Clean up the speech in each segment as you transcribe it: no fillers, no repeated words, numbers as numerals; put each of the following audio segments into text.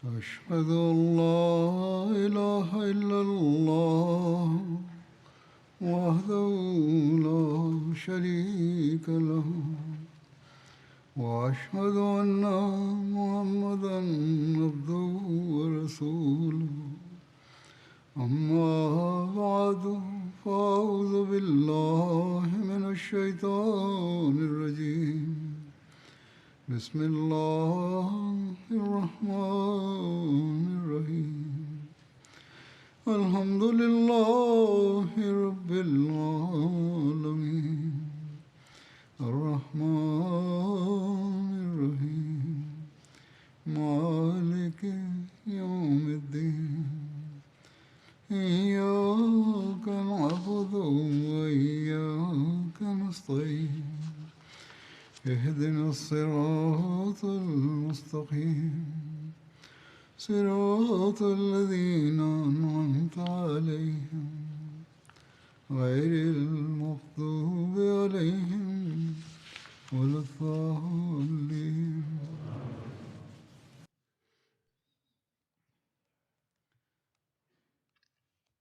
أشهد أن لا إله إلا الله وحده لا شريك له وأشهد أن محمدا عبده ورسوله أما بعد فأعوذ بالله من الشيطان الرجيم بسم الله الرحمن الرحيم الحمد لله رب العالمين الرحمن الرحيم مالك يوم الدين إياك نعبد وإياك نستعين اهدنا الصراط المستقيم صراط الذين أنعمت عليهم غير المغضوب عليهم ولا الضالين.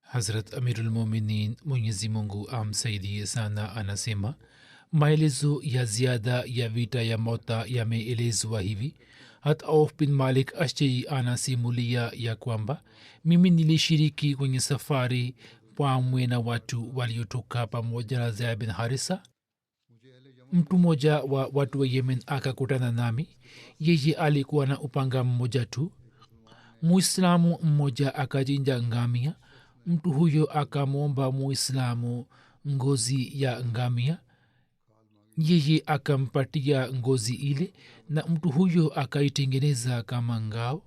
Hazrat Amirul Mominin Mwenyezi Mungu amsaidie sana anasema maelezo ya ziada ya vita ya Mota yameelezwa hivi. Hat Auf bin Malik Ashja'i anasimulia ya kwamba mimi nilishiriki kwenye safari pamwe na watu waliotoka pamoja na Zaid bin Harisa. Mtu mmoja wa watu wa Yemen akakutana nami. Yeye alikuwa na upanga mmoja tu. Muislamu mmoja akachinja ngamia. Mtu huyo akamwomba Muislamu ngozi ya ngamia. Yeye akampatia ngozi ile na mtu huyo akaitengeneza kama ngao.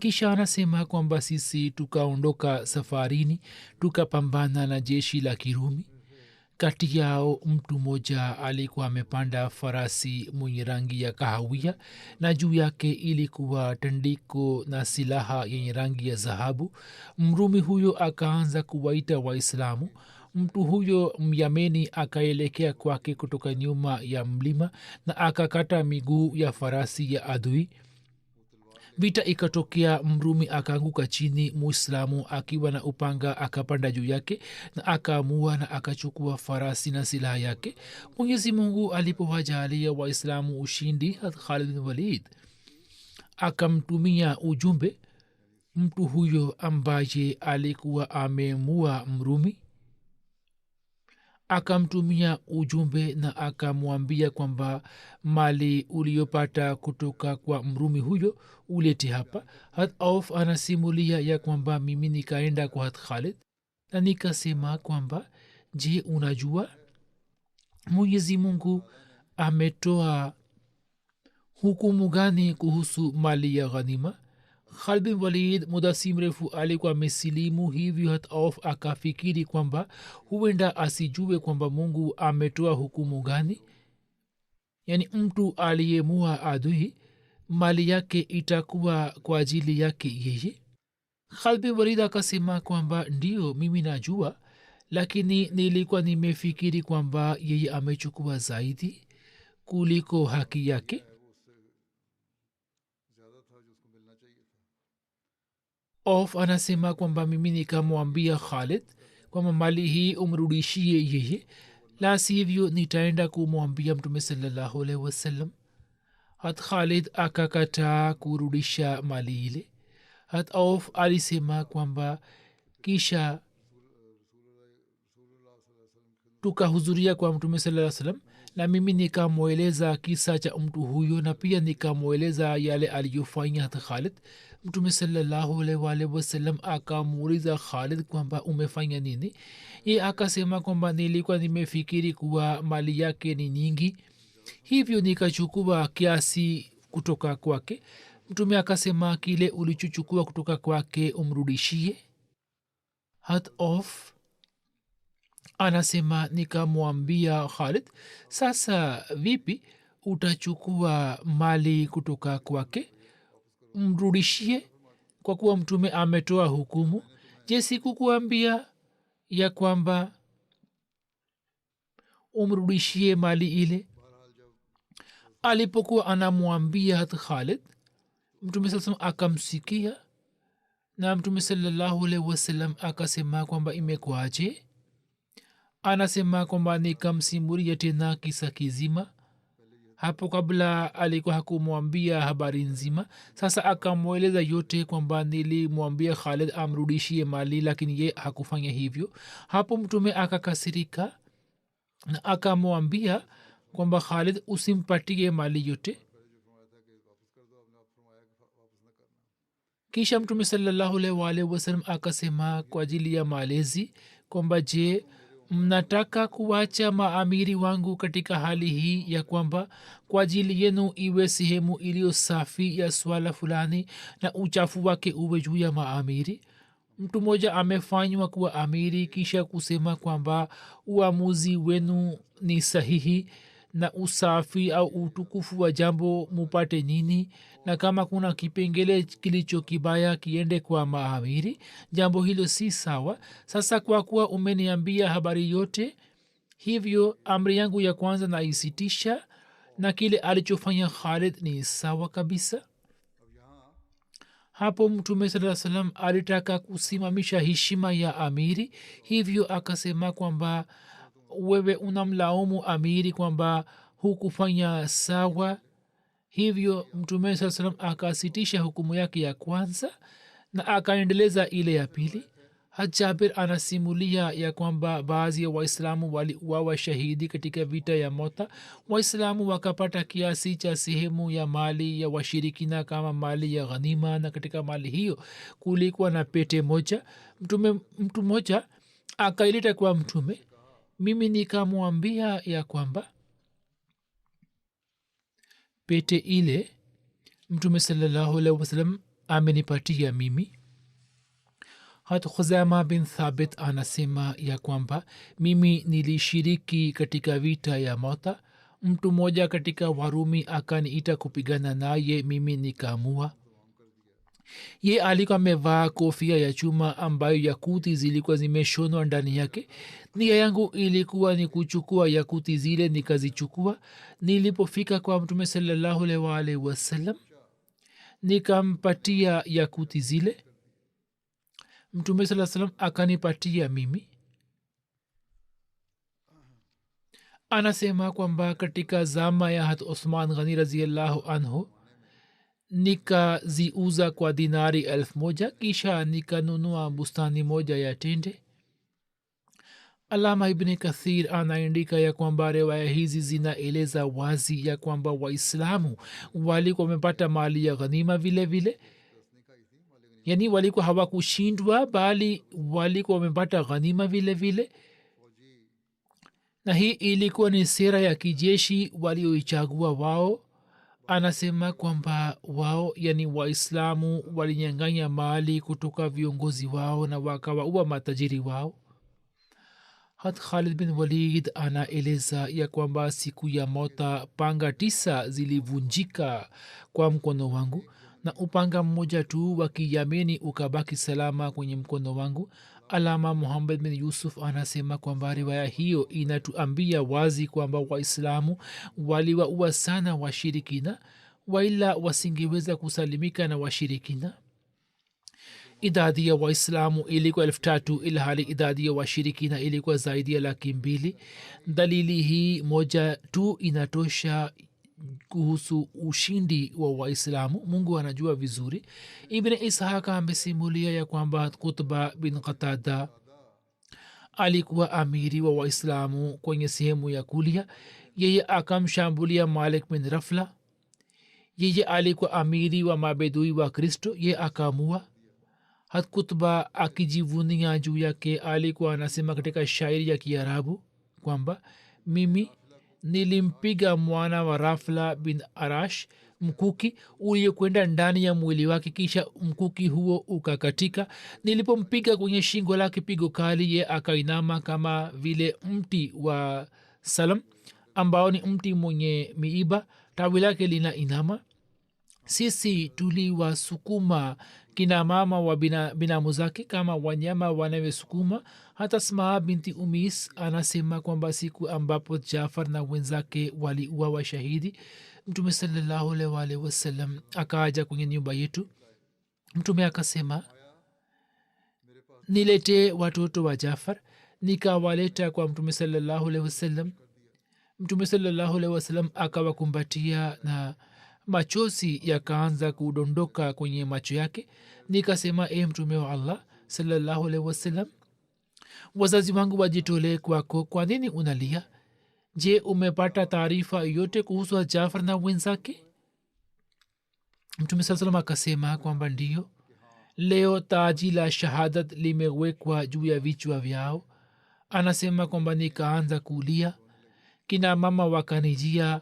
Kisha anasema kwamba sisi tukaondoka safarini tukapambana na jeshi la Kirumi. Kati yao mtu mmoja alikuwa amepanda farasi mwenye rangi ya kahawia na juu yake ilikuwa tandiko na silaha yenye rangi ya dhahabu. Mrumi huyo akaanza kuwaita Waislamu. Mtu huyo Myameni akaelekea kwake kutoka nyuma ya mlima na akakata miguu ya farasi ya adui. Vita ikatokea, Mrumi akaanguka chini, Muislamu akiwa na upanga akapanda juu yake na akaamua na akachukua farasi na silaha yake. Mwenyezi Mungu alipowajalia Waislamu ushindi, Khalid bin Walid akamtumia ujumbe mtu huyo ambaye alikuwa amemua Mrumi. Akamtumia ujumbe na akamwambia kwamba mali uliopata kutoka kwa Mrumi huyo ulete hapa. Hat Auf anasimulia ya kwamba mimi nikaenda kwa Hat Khalid na nikasema kwamba je, unajua Mwenyezi Mungu ametoa hukumu gani kuhusu mali ya ghanima? Khalid bin Walid muda si mrefu alikuwa amesilimu, hivyo Hat Auf akafikiri kwamba huenda asijue kwamba Mungu ametoa hukumu gani. Yani mtu aliyemua adui mali yake itakuwa kwa ajili yake yeye. Khalid bin Walid akasema kwamba ndio mimi najua, lakini nilikuwa nimefikiri kwamba yeye amechukua zaidi kuliko haki yake. Auf anasema kwamba mimi nikamwambia Khalid kwamba mali hii umrudishie yeye, la sivyo nitaenda kumwambia Mtume sallallahu alaihi wasallam. Hat Khalid akakataa kurudisha mali ile. Hat Auf alisema kwamba kisha tukahudhuria kwa Mtume sallallahu alaihi wasallam na mimi nikamweleza kisa cha mtu huyo na pia nikamweleza yale aliyofanya Hat Khalid. Mtume sallallahu alaihi wasallam akamuuliza Khalid kwamba umefanya nini? Ye akasema kwamba nilikuwa nimefikiri kuwa mali yake ni nyingi, hivyo nikachukua kiasi kutoka kwake. Mtume akasema kile ulichochukua kutoka kwake umrudishie. Hat Auf anasema nikamwambia Khalid, sasa vipi utachukua mali kutoka kwake? Mrudishie kwa kuwa Mtume ametoa hukumu. Je, sikukuambia ya kwamba umrudishie mali ile? Alipokuwa anamwambia Khalid mtume saa salam akamsikia na mtume salallahu alaihi wasallam akasema kwamba imekwaje. Anasema kwamba nikamsimulia tena kisa kizima. Hapo kabla alikuwa hakumwambia habari nzima, sasa akamweleza yote kwamba nilimwambia Khalid amrudishie mali, lakini ye hakufanya hivyo. Hapo mtume akakasirika na akamwambia kwamba Khalid usimpatie mali yote. Kisha mtume sallallahu alaihi wasallam akasema kwa ajili ya malezi kwamba je, mnataka kuwacha maamiri wangu katika hali hii ya kwamba kwa ajili yenu iwe sehemu iliyo safi ya swala fulani na uchafu wake uwe juu ya maamiri? Mtu mmoja amefanywa kuwa amiri kisha kusema kwamba uamuzi wenu ni sahihi na usafi au utukufu wa jambo mupate nini, na kama kuna kipengele kilicho kibaya kiende kwa maamiri. Jambo hilo si sawa. Sasa kwa kuwa umeniambia habari yote, hivyo amri yangu ya kwanza naisitisha, na kile alichofanya Khalid ni sawa kabisa. Hapo mtume saa salam alitaka kusimamisha heshima ya amiri, hivyo akasema kwamba wewe unamlaumu amiri kwamba hukufanya sawa. Hivyo mtume saa salam akasitisha hukumu yake ya kwanza na akaendeleza ile ya pili. Jabir anasimulia ya kwamba baadhi ya waislamu waliuawa shahidi katika vita ya Mota. Waislamu wakapata kiasi cha sehemu ya mali ya washirikina kama mali ya ghanima, na katika mali hiyo kulikuwa na pete moja. Mtu mmoja akaileta kwa mtume. Mimi nikamwambia ya kwamba pete ile mtume sallallahu alaihi wasallam amenipatia mimi. Hat Khuzama bin Thabit anasema ya kwamba mimi nilishiriki katika vita ya Mota. Mtu mmoja katika Warumi akaniita kupigana naye, mimi nikaamua. Ye alikuwa amevaa kofia ya chuma ambayo yakuti zilikuwa zimeshonwa ndani yake. Nia yangu ilikuwa ni kuchukua yakuti zile, nikazichukua. Nilipofika kwa mtume sallallahu alaihi wasallam nikampatia yakuti zile. Mtume sallallahu alaihi wasallam akanipatia mimi. Anasema kwamba katika zama ya Hat Osman Ghani radhiyallahu anhu nikaziuza kwa dinari 1,000, kisha nikanunua bustani moja ya tende. Alama Ibn Kathir anaandika ya kwamba riwaya hizi zinaeleza wazi ya kwamba waislamu walikuwa wamepata mali ya ghanima vile vile, yani walikuwa hawakushindwa bali walikuwa wamepata ghanima vile vile, na hii ilikuwa ni sera ya kijeshi walioichagua wao. Anasema kwamba wao yani waislamu walinyanganya mali kutoka viongozi wao na wakawaua matajiri wao. Hat Khalid bin Walid anaeleza ya kwamba siku ya Mota panga 9 zilivunjika kwa mkono wangu na upanga mmoja tu wa Kiyameni ukabaki salama kwenye mkono wangu. Alama Muhammad bin Yusuf anasema kwamba riwaya hiyo inatuambia wazi kwamba waislamu waliwaua sana washirikina, waila wasingeweza kusalimika na washirikina. Idadi ya waislamu ilikuwa 3,000 ilhali idadi ya washirikina ilikuwa zaidi ya 200,000. Dalili hii moja tu inatosha kuhusu ushindi wa waislamu. Mungu anajua vizuri. Ibn Ishaq amesimulia ya kwamba Qutba bin Qatada alikuwa amiri wa waislamu kwenye sehemu ya kulia. Yeye akamshambulia Malik bin Rafla. Yeye alikuwa amiri wa mabedui wa Kristo. Yeye akamua. Hat Qutba akijivunia juu yake alikuwa anasema katika shairi ya Kiarabu kwamba mimi nilimpiga mwana wa Rafla bin Arash mkuki uliokwenda ndani ya mwili wake, kisha mkuki huo ukakatika. Nilipompiga kwenye shingo lake pigo kali, ye akainama kama vile mti wa salam ambao ni mti mwenye miiba, tawi lake lina inama. Sisi tuliwasukuma kina mama wa binamu zake kama wanyama wanavyosukuma. Hata Asmaa binti Umis anasema kwamba siku ambapo Jafar na wenzake waliuawa shahidi, mtume sallallahu alaihi wasallam akaja kwenye nyumba yetu. Mtume akasema nilete watoto wa Jafar. Nikawaleta kwa mtume sallallahu alaihi wasallam. Mtume sallallahu alaihi wasallam akawakumbatia na machozi yakaanza kudondoka kwenye macho yake. Nikasema mtume wa Allah sallallahu alaihi wasallam, wazazi wangu wajitolee kwako, kwa nini unalia? Je, umepata taarifa yote kuhusu Jafar na wenzake? Mtume saa salam akasema kwamba ndio, leo taji la shahadat limewekwa juu ya vichwa vyao. Anasema kwamba nikaanza kulia, kina mama wakanijia.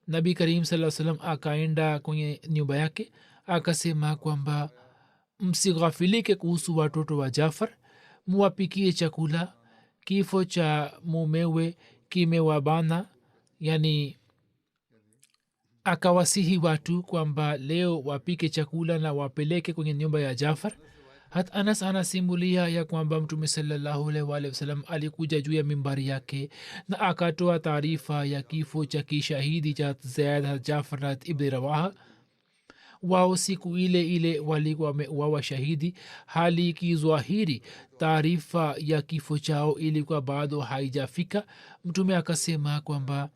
Nabi karim saa salam akaenda kwenye nyumba yake akasema kwamba msighafilike kuhusu watoto wa Jafar, muwapikie chakula, kifo cha mumewe kimewabana. Yani akawasihi watu kwamba leo wapike chakula na wapeleke kwenye nyumba ya Jafar. Hat Anas anasimulia ya kwamba mtume sallallahu alaihi wasallam alikuja juu ya mimbari yake na akatoa taarifa ya kifo cha kishahidi cha Zaid Jafar na ibn Rawaha. Wao siku ile ile walikuwa wameuawa shahidi, hali kizwahiri taarifa ya kifo chao ilikuwa bado haijafika. Mtume akasema kwamba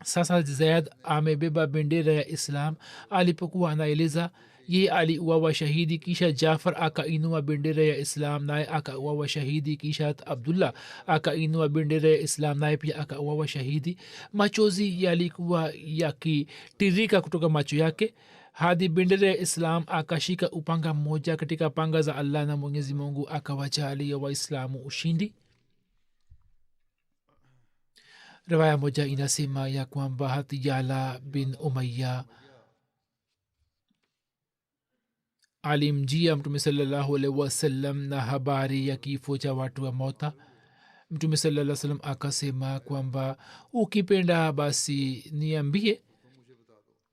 sasa Zaid amebeba bendera ya Islam. Alipokuwa anaeleza ye aliuawa shahidi, kisha Jafar akainua bendera ya Islam naye akauawa shahidi, kisha Abdullah akainua bendera ya Islam naye pia akauawa shahidi. Machozi yalikuwa yakitirika kutoka macho yake hadi bendera ya Islam akashika upanga mmoja katika panga za Allah na Mwenyezi Mungu akawajalia Waislamu ushindi. Riwaya moja inasema ya kwamba hati Yala bin Umayya alimjia mtume sallallahu alaihi wasallam na habari ya kifo cha watu wa Mota. Mtume sallallahu alaihi wasallam akasema kwamba ukipenda basi niambie,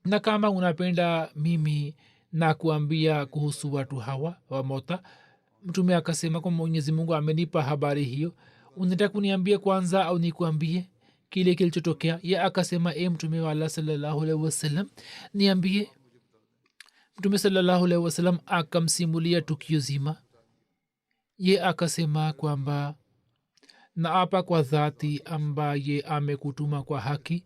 na kama unapenda mimi na kuambia kuhusu watu hawa wa Mota. Mtume akasema kwa Mwenyezi Mungu amenipa habari hiyo, unataka kuniambia kwanza au nikuambie kile kilichotokea? Ye akasema mtume wa Allah sallallahu alaihi wasallam niambie. Mtume sallallahu alaihi wasallam akamsimulia tukio zima. Ye akasema kwamba naapa kwa dhati ambaye amekutuma kwa haki.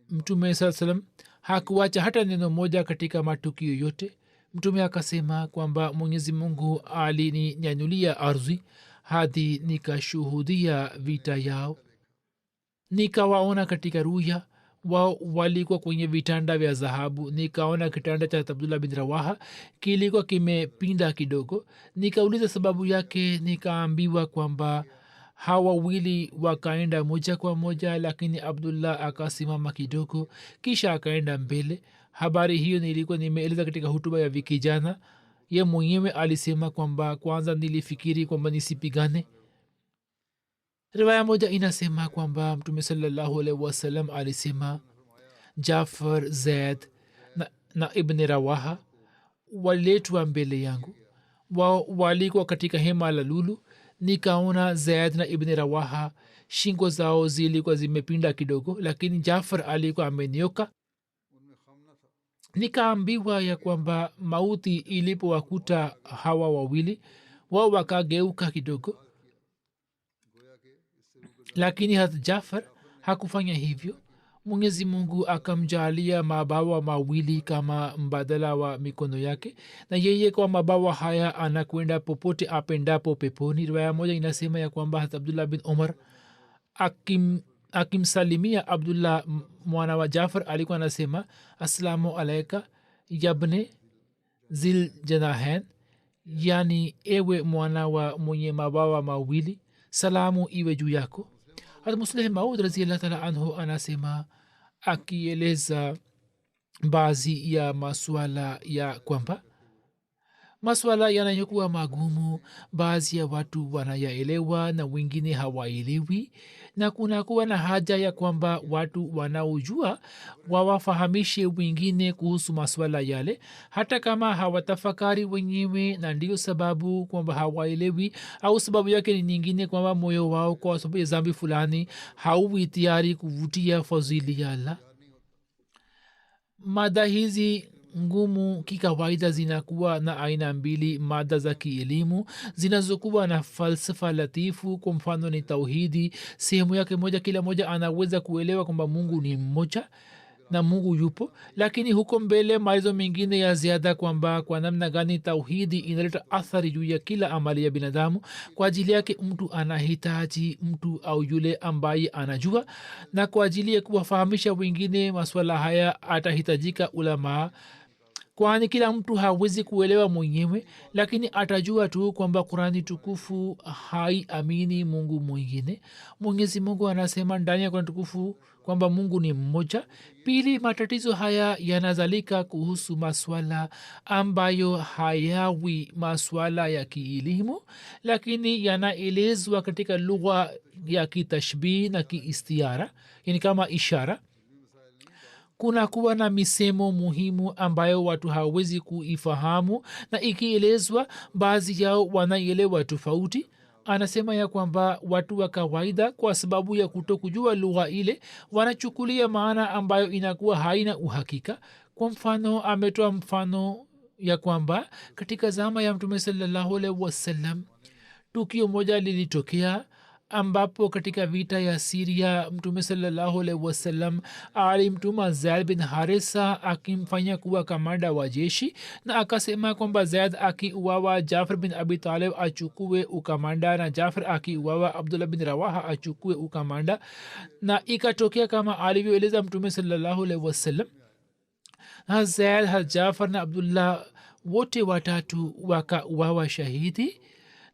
Mtume sallallahu alaihi wasallam hakuacha hata neno moja katika matukio yote. Mtume akasema kwamba Mwenyezi Mungu alininyanyulia ardhi hadi nikashuhudia vita yao, nikawaona katika ruya. Wao walikuwa kwenye vitanda vya dhahabu. Nikaona kitanda cha Abdullah bin Rawaha kilikuwa kimepinda kidogo. Nikauliza sababu yake, nikaambiwa kwamba hawa wawili wakaenda moja kwa moja, lakini Abdullah akasimama kidogo kisha akaenda mbele. Habari hiyo nilikuwa nimeeleza katika hutuba ya wiki jana. Ye mwenyewe alisema kwamba kwanza nilifikiri kwamba nisipigane. Riwaya moja inasema kwamba mtume sallallahu alaihi wasallam alisema Jafar, Zaid na ibn Rawaha waletwa mbele yangu. Wao walikuwa katika hema la lulu. Nikaona Zaid na ibn Rawaha shingo zao zilikuwa zimepinda kidogo, lakini Jafar alikuwa amenyoka. Nikaambiwa ya kwamba mauti ilipowakuta hawa wawili, wao wakageuka kidogo, lakini hata Jafar hakufanya hivyo. Mwenyezi Mungu akamjalia mabawa mawili kama mbadala wa mikono yake, na yeye kwa mabawa haya anakwenda popote apendapo peponi. Riwaya moja inasema ya kwamba hata Abdullah bin Umar akimsalimia Abdullah mwana wa Jafar alikuwa anasema assalamu alaika yabne zil janahen, yani ewe mwana wa mwenye mabawa mawili, salamu iwe juu yako. hata Musleh Maud radhiyallahu ta'ala anhu anasema akieleza baadhi ya masuala ya kwamba maswala yanayokuwa magumu baadhi ya watu wanayaelewa na wengine hawaelewi na kunakuwa na haja ya kwamba watu wanaojua wawafahamishe wengine kuhusu maswala yale hata kama hawatafakari wenyewe na ndio sababu kwamba hawaelewi au sababu yake ni nyingine kwamba moyo wao kwa sababu ya zambi fulani hauwi tayari kuvutia fadhili ya Allah. Mada hizi ngumu kikawaida zinakuwa na aina mbili: mada za kielimu zinazokuwa na falsafa latifu. Kwa mfano ni tauhidi, sehemu yake moja, kila moja anaweza kuelewa kwamba mungu ni mmoja na mungu yupo. Lakini huko mbele maelezo mengine ya ziada kwamba kwa namna gani tauhidi inaleta athari juu ya kila amali ya binadamu. Kwa ajili yake mtu anahitaji mtu au yule ambaye anajua, na kwa ajili ya kuwafahamisha wengine masuala haya atahitajika ulamaa, kwani kila mtu hawezi kuelewa mwenyewe, lakini atajua tu kwamba Qurani tukufu haiamini mungu mwingine. Mwenyezi Mungu anasema ndani ya Qurani tukufu kwamba mungu ni mmoja. Pili, matatizo haya yanazalika kuhusu maswala ambayo hayawi maswala ya kielimu, lakini yanaelezwa katika lugha ya kitashbih na kiistiara, yani kama ishara. Kuna kuwa na misemo muhimu ambayo watu hawezi kuifahamu, na ikielezwa baadhi yao wanaielewa tofauti. Anasema ya kwamba watu wa kawaida kwa sababu ya kuto kujua lugha ile wanachukulia maana ambayo inakuwa haina uhakika. Kwa mfano ametoa mfano ya kwamba katika zama ya mtume sallallahu alaihi wasallam tukio moja lilitokea ambapo katika vita ya Siria mtume sallallahu alaihi wasallam alimtuma Zaid bin Harisa akimfanya kuwa kamanda wa jeshi, na akasema kwamba Zaid akiuawa Jafar bin Abi Talib achukue ukamanda, na Jafar akiuawa Abdullah bin Rawaha achukue ukamanda. Na ikatokea kama alivyoeleza mtume sallallahu alaihi wasallam. Zaid, Jafar na Abdullah wote watatu wakauawa shahidi,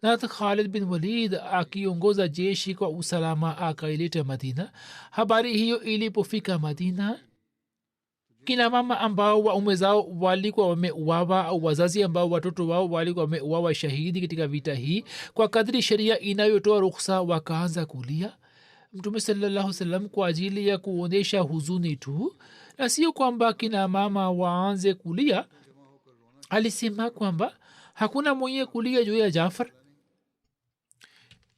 na Khalid bin Walid akiongoza jeshi kwa usalama akaileta Madina. Habari hiyo ilipofika Madina, kina mama ambao waume zao walikuwa wameuawa au wazazi ambao watoto wao walikuwa wameuawa shahidi katika vita hii, kwa kadri sheria inayotoa ruhusa wakaanza kulia. Mtume sallallahu alaihi wasallam kwa ajili ya kuonyesha huzuni tu, na sio kwamba kina mama waanze kulia, alisema kwamba hakuna mwenye kulia juu ya Jafar.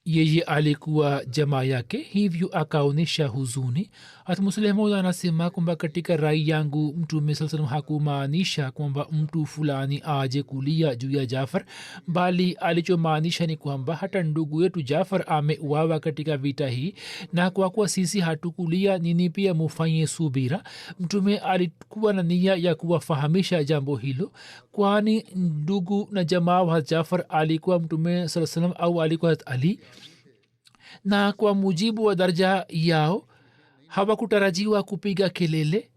Yeye alikuwa jamaa yake, hivyo akaonyesha huzuni. Hata Muslimu anasema kwamba katika rai yangu mtume sallallahu alaihi wasallam hakumaanisha kwamba mtu fulani aje kulia juu ya Jafar, bali alichomaanisha ni kwamba hata ndugu yetu Jafar ameuawa katika vita hii, na kwa kuwa sisi hatukulia, nini pia mufanye subira. Mtume alikuwa na nia ya kuwafahamisha jambo hilo, kwani ndugu na jamaa wa Jafar alikuwa mtume sallallahu alaihi wasallam au alikuwa Ali, na kwa mujibu wa daraja yao hawakutarajiwa kupiga kelele.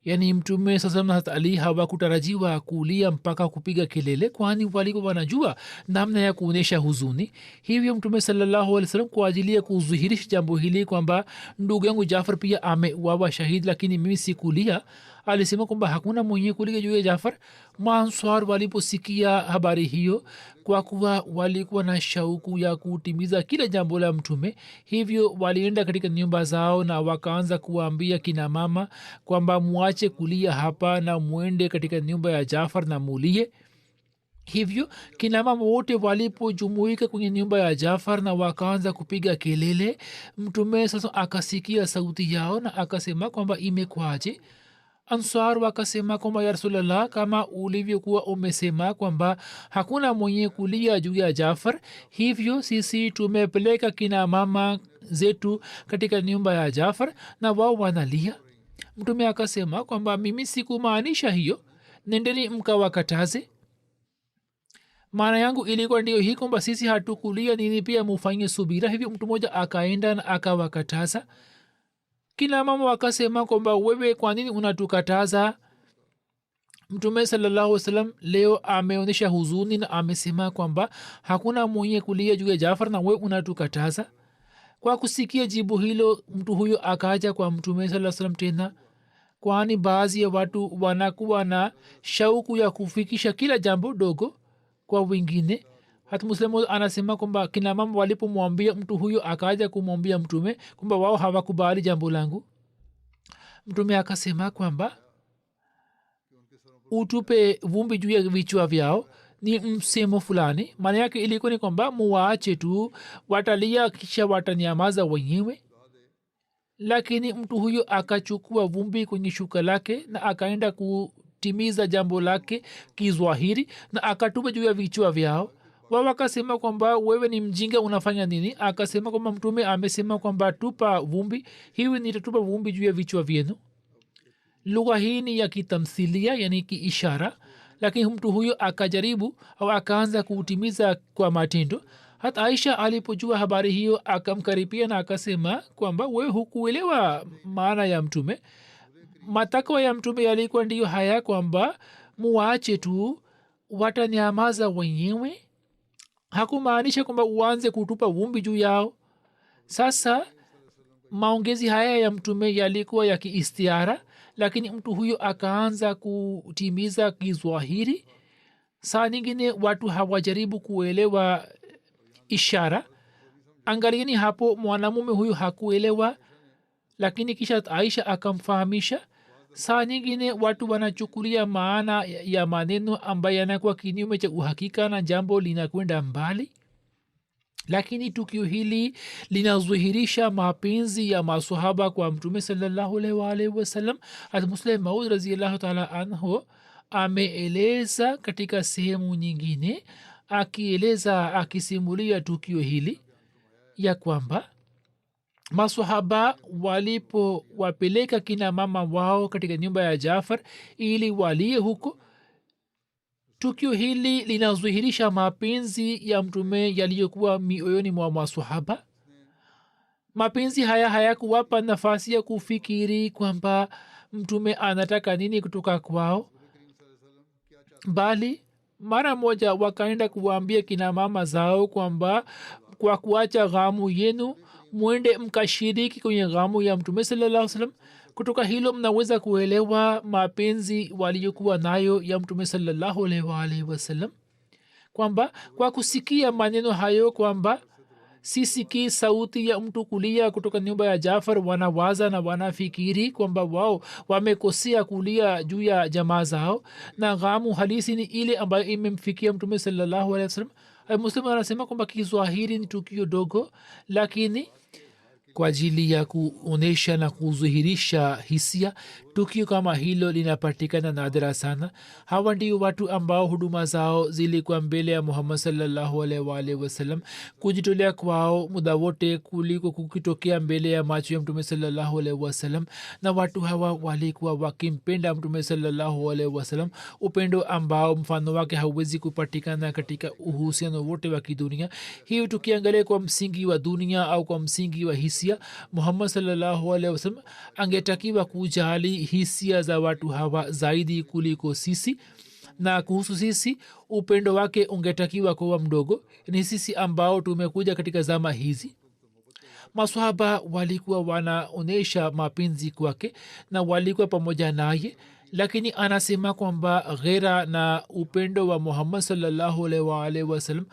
Yani mtume sasa na Ali hawakutarajiwa kulia mpaka kupiga kelele, kwani walikuwa wanajua namna ya kuonyesha huzuni. Hivyo mtume sallallahu alaihi wasallam kwa ajili ya kudhihirisha jambo hili kwamba ndugu yangu Jafar pia ameuawa shahidi lakini mimi sikulia, alisema kwamba hakuna mwenye kulia juu ya Jafar. Maanswar waliposikia habari hiyo, kwa kuwa walikuwa na shauku ya kutimiza kila jambo la mtume, hivyo walienda katika nyumba zao na wakaanza kuwaambia kina mama kwamba muache kulia hapa na muende katika nyumba ya Jafar na mulie. Hivyo kina mama wote walipojumuika kwenye nyumba ya Jafar na wakaanza kupiga kelele, mtume sasa akasikia sauti yao na akasema kwamba imekwaje? Ansar wakasema kwamba ya Rasulullah, kama ulivyokuwa umesema kwamba hakuna mwenye kulia juu ya Jafar, hivyo sisi tumepeleka kina mama zetu katika nyumba ya Jafar na wao wanalia. Mtume akasema kwamba mimi sikumaanisha hiyo, nendeni mkawakataze. Maana yangu ilikuwa ndio hii kwamba sisi hatukulia, nini pia mufanye subira. Hivyo mtu mmoja akaenda na akawakataza. Kina mama wakasema kwamba wewe kwa nini unatukataza? Mtume sallallahu alaihi wasallam leo ameonyesha huzuni na amesema kwamba hakuna mwenye kulia juu ya Jafar na wewe unatukataza. Kwa kusikia jibu hilo, mtu huyo akaja kwa mtume sallallahu alaihi wasallam tena, kwani baadhi ya watu wanakuwa na shauku ya kufikisha kila jambo dogo kwa wengine. Hata Muslimu anasema kwamba kina mama walipomwambia mtu huyo akaja kumwambia mtume kwamba wao hawakubali jambo langu, mtume akasema kwamba utupe vumbi juu ya vichwa vyao. Ni msemo fulani, maana yake ilikuwa ni kwamba muwaache tu, watalia kisha watanyamaza wenyewe. Lakini mtu huyo akachukua vumbi kwenye shuka lake na akaenda kutimiza jambo lake kizwahiri na akatupa juu ya vichwa vyao. Wao wakasema kwamba wewe ni mjinga, unafanya nini? Akasema kwamba mtume amesema kwamba tupa vumbi, hivi nitatupa vumbi juu ya vichwa vyenu. Lugha hii ni ya kitamthilia, yani kiishara, lakini mtu huyo akajaribu au akaanza kutimiza kwa matendo. Hata Aisha alipojua habari hiyo akamkaribia na akasema kwamba wewe hukuelewa maana ya mtume. Matakwa ya mtume yalikuwa ndiyo haya kwamba muache tu, watanyamaza wenyewe. Hakumaanisha kwamba uanze kutupa vumbi juu yao. Sasa maongezi haya ya mtume yalikuwa ya kiistiara, lakini mtu huyo akaanza kutimiza kizwahiri. Saa nyingine watu hawajaribu kuelewa ishara. Angalieni hapo, mwanamume huyu hakuelewa, lakini kisha Aisha akamfahamisha. Saa nyingine watu wanachukulia maana ya maneno ambayo yanakuwa kinyume cha uhakika na jambo linakwenda mbali, lakini tukio hili linadhihirisha mapenzi ya masahaba kwa mtume sallallahu alaihi wasallam. hata Muslim Maud radhiyallahu ta'ala anhu ameeleza katika sehemu nyingine, akieleza akisimulia tukio hili ya kwamba masahaba walipowapeleka kina mama wao katika nyumba ya Jafar ili walie huko, tukio hili linadhihirisha mapenzi ya mtume yaliyokuwa mioyoni mwa masahaba. Mapenzi haya hayakuwapa nafasi ya kufikiri kwamba mtume anataka nini kutoka kwao, bali mara moja wakaenda kuwaambia kina mama zao kwamba kwa kuacha ghamu yenu mwende mkashiriki kwenye ghamu ya mtume sallallahu alaihi wasallam. Kutoka hilo mnaweza kuelewa mapenzi waliokuwa nayo ya mtume sallallahu alaihi wasallam, kwamba kwa kusikia maneno hayo kwamba sisikii sauti ya mtu kulia kutoka nyumba ya Jafar, wanawaza na wanafikiri kwamba wao wamekosea kulia juu ya jamaa zao, na ghamu halisi ni ile ambayo imemfikia mtume sallallahu alaihi wasallam. Muslim anasema kwamba kizwahiri ni tukio dogo, lakini kwa ajili ya kuonesha na kudhihirisha hisia, tukio kama hilo linapatikana nadra sana. Hawa ndio watu ambao huduma zao zilikuwa mbele ya Muhammad sallallahu alaihi wasallam. Kujitolea kwao muda wote kuliko kukitokea mbele ya macho ya mtume sallallahu alaihi wasallam, na watu hawa walikuwa wakimpenda mtume sallallahu alaihi wasallam, upendo ambao mfano wake hauwezi kupatikana katika uhusiano wote wa kidunia. Hiyo tukiangalia kwa msingi wa dunia au kwa msingi wa hisia, Muhammad sallallahu alaihi wasallam angetakiwa kujali hisia za watu hawa zaidi kuliko sisi, na kuhusu sisi upendo wake ungetakiwa kuwa mdogo. Ni sisi ambao tumekuja katika zama hizi. Maswahaba walikuwa wanaonesha mapenzi kwake na walikuwa pamoja naye, lakini anasema kwamba ghera na upendo wa Muhammad sallallahu alaihi wasallam,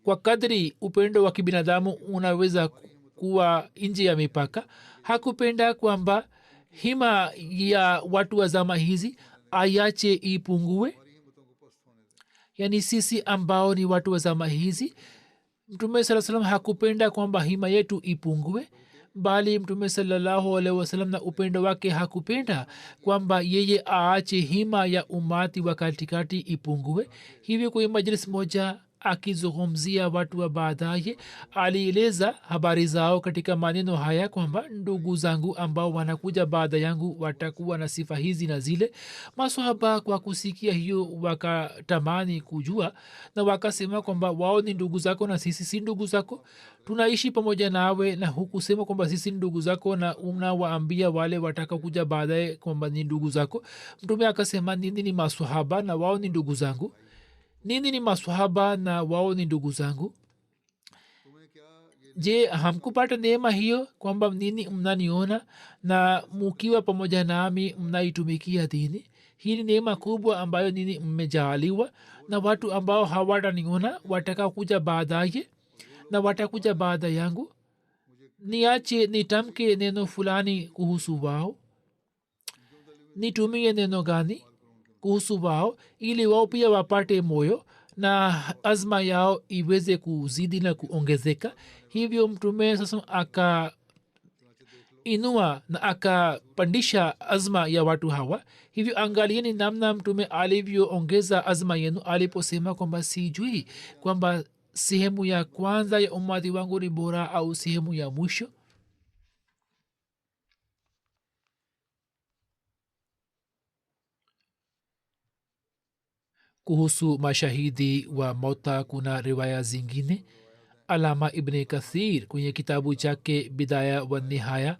kwa kadri upendo wa kibinadamu unaweza kuwa nje ya mipaka, hakupenda kwamba hima ya watu wa zama hizi ayache ipungue. Yani sisi ambao ni watu wa zama hizi, mtume sallallahu alaihi wasallam hakupenda kwamba hima yetu ipungue, bali mtume sallallahu alaihi wasallam na upendo wake hakupenda kwamba yeye aache hima ya umati wa katikati ipungue. Hivyo kwa majlis moja akizungumzia watu wa baadaye, alieleza habari zao katika maneno haya kwamba ndugu zangu ambao wanakuja baada yangu watakuwa na sifa hizi na zile. Maswahaba kwa kusikia hiyo wakatamani kujua, na wakasema kwamba wao ni ndugu zako na sisi si ndugu zako, tunaishi pamoja nawe na hukusema kwamba sisi ni ndugu zako na unawaambia wale watakaokuja baadaye kwamba ni ndugu zako. Mtume akasema, nini ni maswahaba na wao ni ndugu zangu? Nini ni maswahaba na wao ni ndugu zangu? Je, hamkupata neema hiyo kwamba nini mnaniona na mukiwa pamoja nami mnaitumikia dini? hii ni neema kubwa ambayo nini mmejaaliwa na watu ambao hawataniona wataka kuja baadaye na watakuja baada yangu niache nitamke neno fulani kuhusu wao nitumie neno gani kuhusu wao ili wao pia wapate moyo na azma yao iweze kuzidi na kuongezeka hivyo mtume sasa akainua na akapandisha azma ya watu hawa hivyo angalieni namna mtume alivyoongeza azma yenu aliposema kwamba sijui kwamba sehemu ya kwanza ya umati wangu ni bora au sehemu ya mwisho kuhusu mashahidi wa mauta kuna riwaya zingine alama ibn kathir kwenye kitabu chake bidaya wa nihaya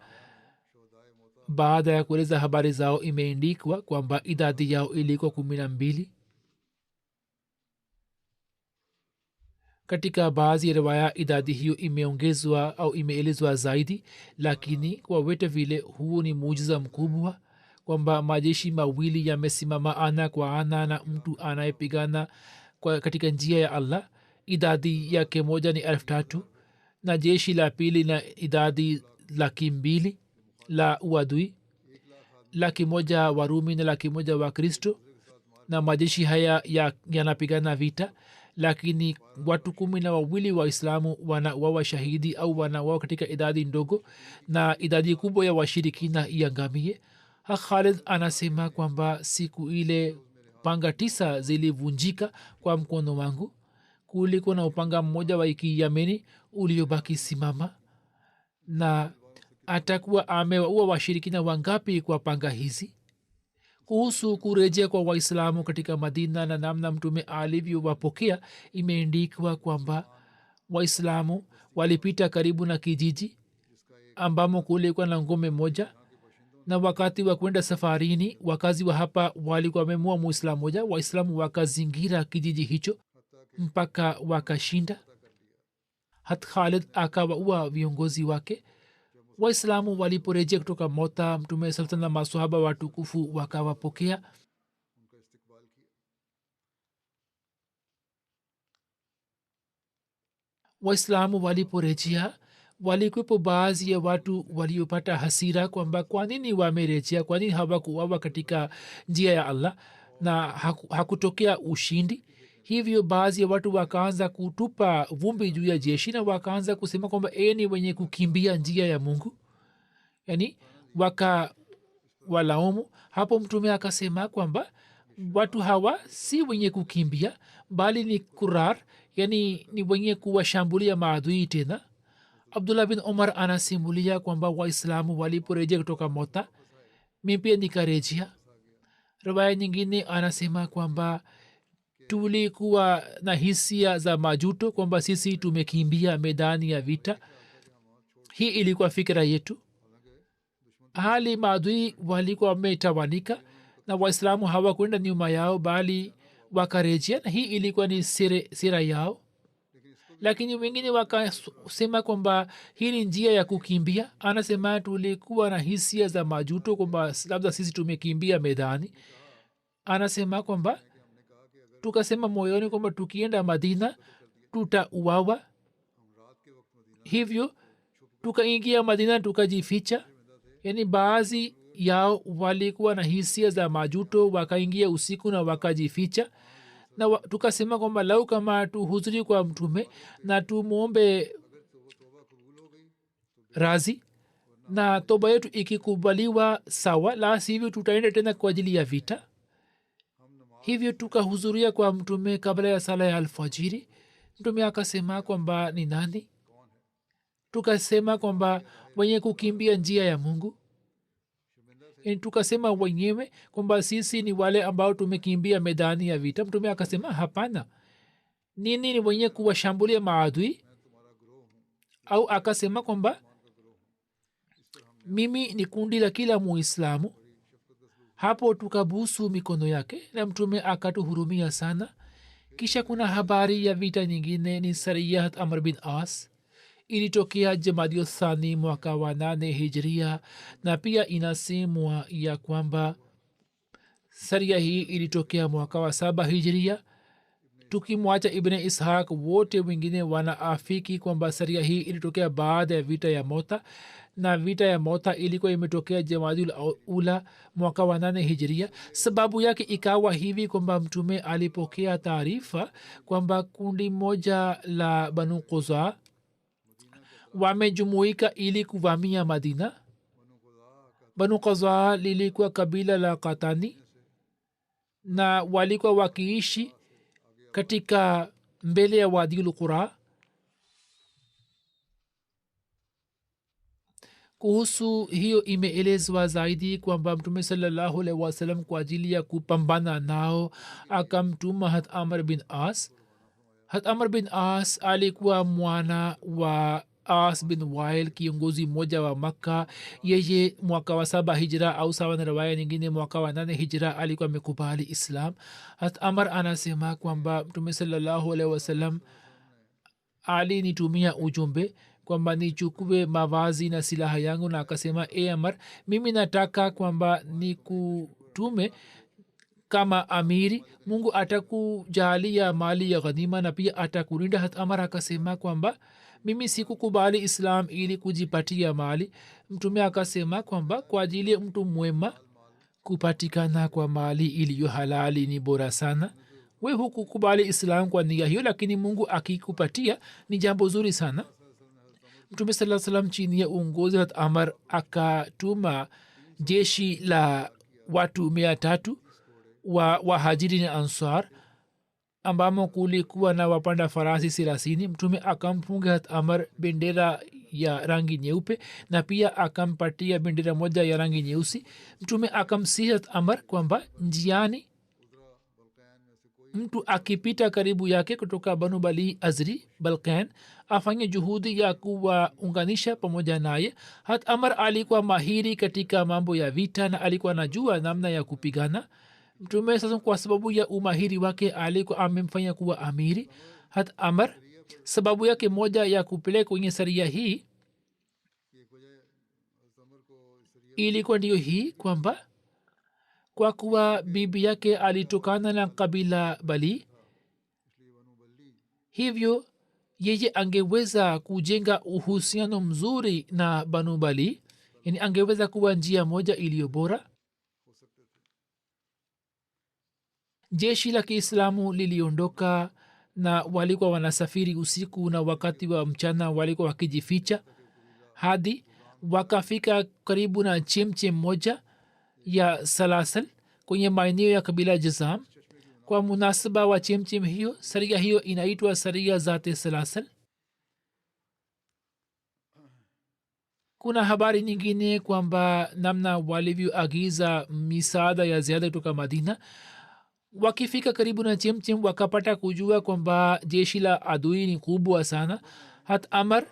baada ya kueleza habari zao imeendikwa kwamba idadi yao ilikuwa 12 katika baadhi ya riwaya idadi hiyo imeongezwa au imeelezwa zaidi lakini kwa vyote vile huo ni muujiza mkubwa kwamba majeshi mawili yamesimama ana kwa ana na mtu anayepigana katika njia ya allah idadi yake moja ni 3,000 na jeshi la pili na idadi 200,000 la uadui 100,000 warumi na 100,000 wa kristo na majeshi haya yanapigana vita lakini watu 12 waislamu wanawawa shahidi au wanawawa katika idadi ndogo na idadi kubwa ya washirikina iangamie khalid anasema kwamba siku ile panga 9 zilivunjika kwa mkono wangu kuliko na upanga mmoja wa kiyameni uliobaki simama na atakuwa amewaua washirikina wangapi kwa panga hizi kuhusu kurejea kwa waislamu katika madina na namna mtume alivyowapokea imeendikwa kwamba waislamu walipita karibu na kijiji ambamo kulikuwa na ngome moja na wakati wa kwenda safarini wakazi wa hapa walikuwa wamemua muislamu moja waislamu wakazingira kijiji hicho mpaka wakashinda hat khalid akawaua viongozi wake waislamu waliporejea kutoka mota mtume saltan na masahaba watukufu wakawapokea waislamu waliporejea walikwepo baadhi ya watu waliopata hasira kwamba kwa nini wamerejea kwa nini hawakuwawa katika njia ya allah na hakutokea ushindi hivyo baadhi ya watu wakaanza kutupa vumbi juu ya jeshi na wakaanza kusema kwamba ni wenye kukimbia njia ya mungu yani wakawalaumu hapo mtume akasema kwamba watu hawa si wenye kukimbia bali ni kurar yani ni wenye kuwashambulia maadui tena abdullah bin umar anasimulia kwamba waislamu waliporejea kutoka mota mi pia nikarejea riwaya nyingine anasema kwamba tulikuwa na hisia za majuto kwamba sisi tumekimbia medani ya vita hii ilikuwa fikira yetu hali maadui walikuwa wametawanika na waislamu hawakwenda nyuma yao bali wakarejea na hii ilikuwa ni sira yao lakini wengine wakasema kwamba hii ni njia ya kukimbia anasema tulikuwa na hisia za majuto kwamba labda sisi tumekimbia medani anasema kwamba tukasema moyoni kwamba tukienda madina tutauawa hivyo tukaingia madina tukajificha yani baadhi yao walikuwa na hisia za majuto wakaingia usiku na wakajificha na tukasema kwamba lau kama tuhuzuri kwa mtume na tumwombe razi na toba yetu ikikubaliwa sawa la sivyo tutaenda tena kwa ajili ya vita hivyo tukahudhuria kwa mtume kabla ya sala ya alfajiri mtume akasema kwamba ni nani tukasema kwamba wenye kukimbia njia ya mungu tukasema wenyewe kwamba sisi ni wale ambao tumekimbia medani ya vita mtume akasema hapana nini ni wenye kuwashambulia maadui au akasema kwamba mimi ni kundi la kila muislamu hapo tukabusu mikono yake na mtume akatuhurumia sana kisha kuna habari ya vita nyingine ni sariyat amr bin as ilitokea jamadio thani mwaka wa 8 hijria na pia inasemwa ya kwamba saria hii ilitokea mwaka wa 7 hijria. Tukimwacha ibn ishaq wote wengine wanaafiki kwamba saria hii ilitokea baada ya vita ya mota, na vita ya mota ilikuwa imetokea jamadul ula mwaka wa 8 hijria. Sababu yake ikawa hivi kwamba mtume alipokea taarifa kwamba kundi moja la banu quza wamejumuika ili kuvamia madina. banu quza lilikuwa kabila la katani na walikuwa wakiishi katika mbele ya wadiul qura. kuhusu hiyo imeelezwa zaidi kwamba mtume sallallahu alaihi wasallam kwa ajili ya kupambana nao akamtuma hat amr bin as. hat amr bin as alikuwa mwana wa as bin wail, kiongozi mmoja wa makka. yeye mwaka wa 7 hijra au sawa na riwaya nyingine mwaka wa 8 hijra alikuwa amekubali islam. hat amr anasema kwamba mtume sallallahu alaihi wasallam alinitumia ujumbe kwamba nichukue mavazi na silaha yangu, na akasema e amar, mimi nataka kwamba nikutume kama amiri, mungu atakujalia mali ya ghanima na pia atakulinda. hat amar akasema kwamba mimi sikukubali islam ili kujipatia mali. mtume akasema kwamba kwa ajili ya mtu mwema kupatikana kwa mali iliyo halali ni bora sana. we hukukubali islam kwa nia hiyo, lakini mungu akikupatia ni jambo zuri sana. mtume saa salam chini ya uongozi hat amar akatuma jeshi la watu 300 wa wahajiri na ansar, ambamo kulikuwa na wapanda farasi 30. mtume akamfunga hat amar bendera ya rangi nyeupe na pia akampatia bendera moja ya rangi nyeusi. mtume akamsihi hat amar kwamba njiani mtu akipita karibu yake kutoka banu bali azri balkan afanye juhudi ya kuwaunganisha pamoja naye. hat amar alikuwa mahiri katika mambo ya vita na alikuwa anajua namna ya kupigana. mtume sasa kwa sababu ya umahiri wake alikuwa amemfanya kuwa amiri. hat amar sababu yake moja ya kupeleka kwenye saria hii ilikuwa ndiyo hii kwamba kwa kuwa bibi yake alitokana na kabila bali, hivyo yeye angeweza kujenga uhusiano mzuri na banu bali, yani angeweza kuwa njia moja iliyo bora. jeshi la kiislamu liliondoka na walikuwa wanasafiri usiku na wakati wa mchana walikuwa wakijificha hadi wakafika karibu na chemchem moja ya salasal kwenye maeneo ya kabila jazam. kwa munasaba wa chemchem hiyo, saria hiyo inaitwa saria zate salasal. kuna habari nyingine kwamba namna walivyoagiza misaada ya ziada kutoka madina. wakifika karibu na chemchem wakapata kujua kwamba jeshi la adui ni kubwa sana. hat amar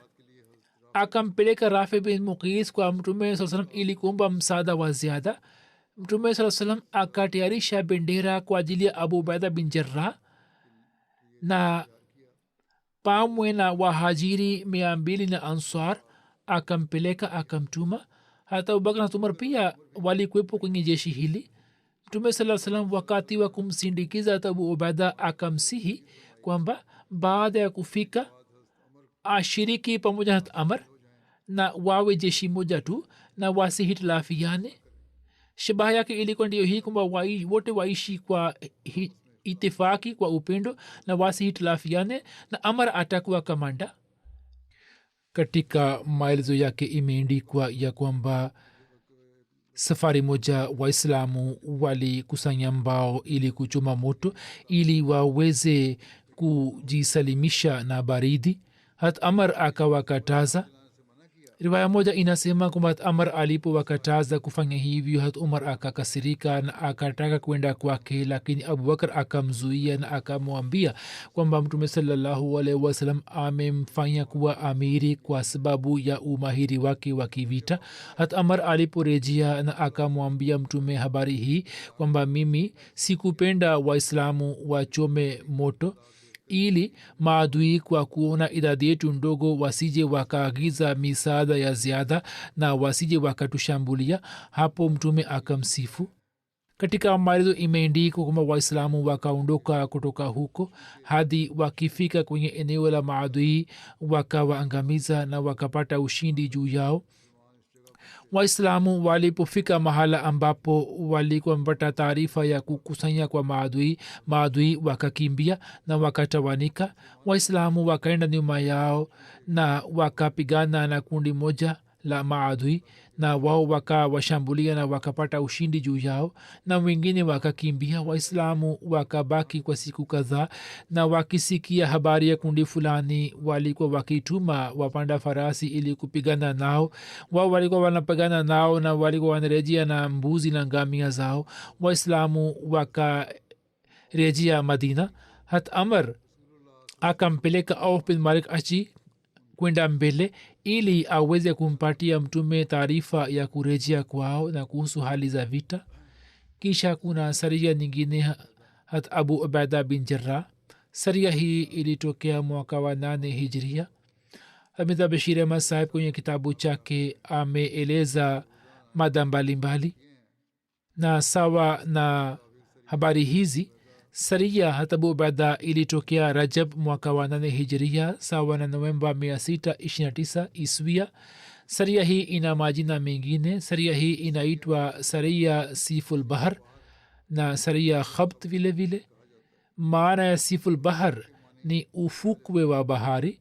akampeleka rafi bin muqis kwa mtume saa salam ili kuomba msaada wa ziada. mtume saa salam akatayarisha bendera kwa ajili ya abu ubaida bin jarrah na pamwe na wahajiri 200 na ansar akampeleka akamtuma. hata abubakar na umar pia walikuwepo kwenye jeshi hili. mtume saa salam wakati wa kumsindikiza hata abu ubaida akamsihi kwamba baada ya kufika ashiriki pamoja na amar na wawe jeshi moja tu na wasihitilafiane. shabaha yake ilikuwa ndiyo hii kwamba wote waishi kwa itifaki, kwa upendo na wasihitilafiane, na amar atakuwa kamanda. katika maelezo yake imeandikwa ya kwamba safari moja waislamu walikusanya mbao ili kuchoma moto ili waweze kujisalimisha na baridi. hat amar akawakataza. riwaya moja inasema kwamba hat amar alipowakataza kufanya hivyo, hat umar akakasirika na akataka kwenda kwake, lakini abubakar akamzuia na akamwambia kwamba mtume sallallahu alaihi wasallam amemfanya kuwa amiri kwa sababu ya umahiri wake wa kivita. hat amar aliporejea na akamwambia mtume habari hii kwamba mimi sikupenda waislamu wachome moto ili maadui kwa kuona idadi yetu ndogo wasije wakaagiza misaada ya ziada na wasije wakatushambulia. hapo mtume akamsifu katika maelezo imeandikwa kwamba waislamu wakaondoka kutoka huko hadi wakifika kwenye eneo la maadui wakawaangamiza na wakapata ushindi juu yao. Waislamu walipofika mahala ambapo walikuwa wamepata taarifa ya kukusanya kwa maadui wakakimbia na wakatawanika. Waislamu wakaenda nyuma yao na wakapigana na kundi moja la maadui na wao wakawashambulia na wakapata ushindi juu yao na wengine wakakimbia. Waislamu wakabaki kwa siku kadhaa na wakisikia habari ya kundi fulani walikuwa wakituma wapanda farasi ili kupigana nao. Wao walikuwa wanapigana nao na walikuwa wanarejea na mbuzi na ngamia zao. Waislamu wakarejea Madina. Hat Amr akampeleka Auf bin Malik Achi kwenda mbele ili aweze kumpatia mtume taarifa ya kurejea kwao na kuhusu hali za vita. Kisha kuna saria nyingine hat Abu Ubaida bin Jarrah. Saria hii ilitokea mwaka wa 8 hijria. Hamidha Bashir Ahmad Sahib kwenye kitabu chake ameeleza mada mbalimbali na sawa na habari hizi. Saria hat Abu Ubaida ilitokea Rajab mwaka wa 8 hijria sawa na Novemba 629 iswia. Saria hii ina majina mengine. Saria hii inaitwa Saria Siful Bahar na Saria Khabt vile vile. Maana ya Siful Bahar ni ufukwe wa bahari,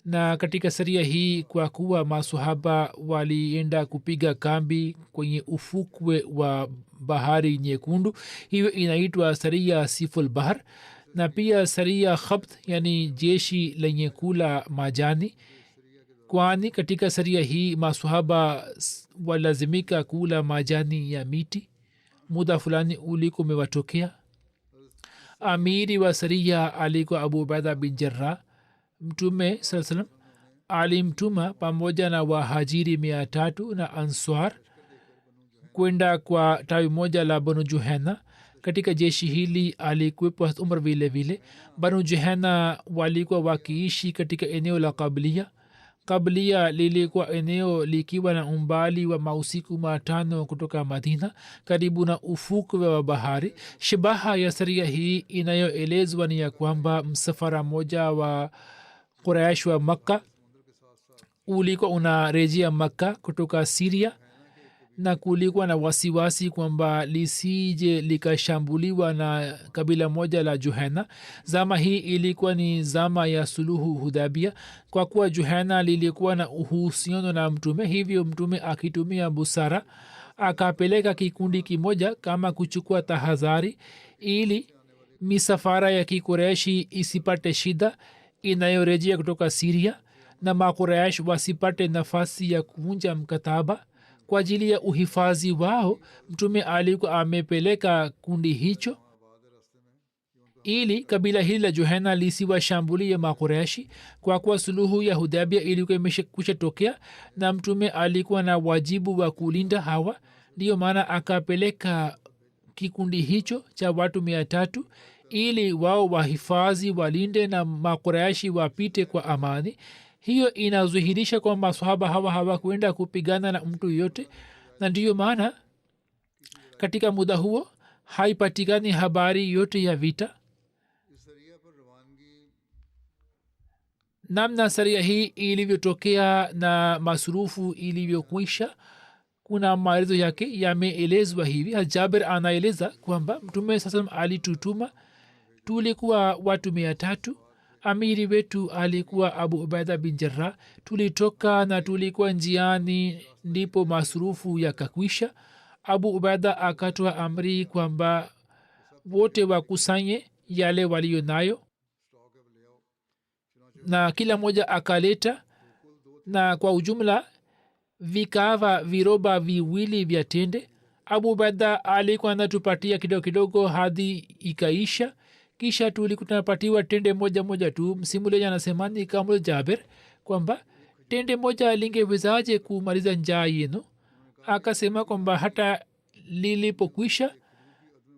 na katika saria hii kwa kuwa masahaba walienda kupiga kambi kwenye ufukwe wa bahari nyekundu, hiyo inaitwa Saria Siful Bahar. Na pia Saria Khabt yani jeshi lenye kula majani, kwani katika saria hii masahaba walazimika kula majani ya miti. Muda fulani uliko umewatokea. Amiri wa saria alikuwa Abu Ubaida bin Jarrah. Mtume saa salam alimtuma pamoja na wahajiri 300 na answar kwenda kwa tawi moja la Banu Juhana. Katika jeshi hili alikuwepo Umar vile vile. Banu Juhana walikuwa wakiishi katika eneo la Kabilia. Kabilia lilikuwa eneo likiwa na umbali wa mausiku 5 kutoka Madina, karibu na ufukwe wa bahari. Shabaha ya saria hii inayoelezwa ni ya kwamba msafara moja wa Quraish wa Makka ulikuwa unarejea Makka kutoka Syria, na kulikuwa na wasiwasi kwamba lisije likashambuliwa na kabila moja la Juhana. Zama hii ilikuwa ni zama ya suluhu Hudabia. Kwa kuwa Juhana lilikuwa na uhusiano na mtume, hivyo mtume akitumia busara akapeleka kikundi kimoja kama kuchukua tahadhari ili misafara ya Kikureshi isipate shida inayorejea kutoka Syria na Makuresh wasipate nafasi ya kuvunja mkataba. Kwa ajili ya uhifadhi wao mtume alikuwa amepeleka kundi hicho ili kabila hili la Juhana lisiwashambulie Makureshi. Kwa kuwa suluhu ya Hudabia ilikuwa imekwisha tokea na mtume alikuwa na wajibu wa kulinda hawa, ndiyo maana akapeleka kikundi hicho cha watu 300 ili wao wahifadhi, walinde na Makureshi wapite kwa amani. Hiyo inazuhirisha kwamba masahaba hawa hawakwenda kupigana na mtu yote, na ndiyo maana katika muda huo haipatikani habari yote ya vita. Namna saria hii ilivyotokea na masurufu ilivyokwisha, kuna maelezo yake yameelezwa hivi. Jabir anaeleza kwamba mtume sasa alitutuma, tulikuwa watu 300. Amiri wetu alikuwa Abu Ubaida bin Jarrah. Tulitoka na tulikuwa njiani, ndipo masurufu yakakwisha. Abu Ubaida akatoa amri kwamba wote wakusanye yale walio nayo, na kila moja akaleta, na kwa ujumla vikawa viroba 2 vya tende. Abu Ubaida alikuwa anatupatia kidogo kidogo hadi ikaisha, kisha tulikuwa tunapatiwa tende moja tu. Msimuliaji anasema ni kama Jabir kwamba tende moja lingewezaje kumaliza njaa yenu. Akasema kwamba hata lilipokwisha